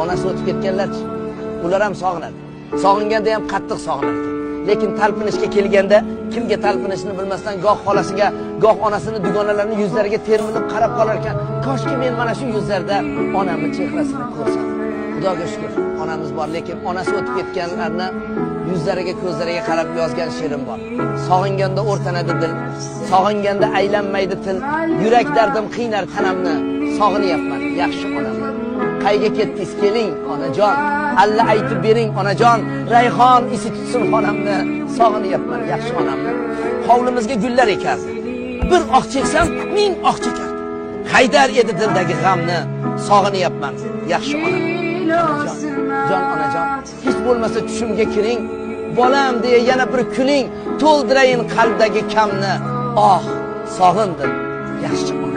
onasi o'tib ketganlar-chi. Ular ham sog'inadi. Sog'inganda ham qattiq sog'inar ekan. Lekin talpinishga kelganda kimga talpinishni bilmasdan goh xolasiga, goh onasini dugonalarining yuzlariga termilib qarab qolar ekan. Koshki men mana shu yuzlarda onamning chehrasini ko'rsam. Xudoga shukr, onamiz bor, lekin onasi o'tib ketganlarni yuzlariga, ko'zlariga qarab yozgan she'rim bor. Sog'inganda o'rtanadi dil, sog'inganda aylanmaydi til, yurak dardim qiynar tanamni, sog'inyapman yaxshi onamni. Qayga ketdingiz keling onajon, alla aytib bering onajon, rayhon isi tutsin xonamni, sog'inyapman yaxshi onamni. Hovlimizga gullar ekardi. Bir oq cheksam, ming oq chekardi. Haydar edi dildagi g'amni, sog'inyapman yaxshi onamni. Jon onajon, hech bo'lmasa tushimga kiring, bolam deya yana bir kuling, to'ldirayin qalbdagi kamni. Oh, sog'indim yaxshi onam.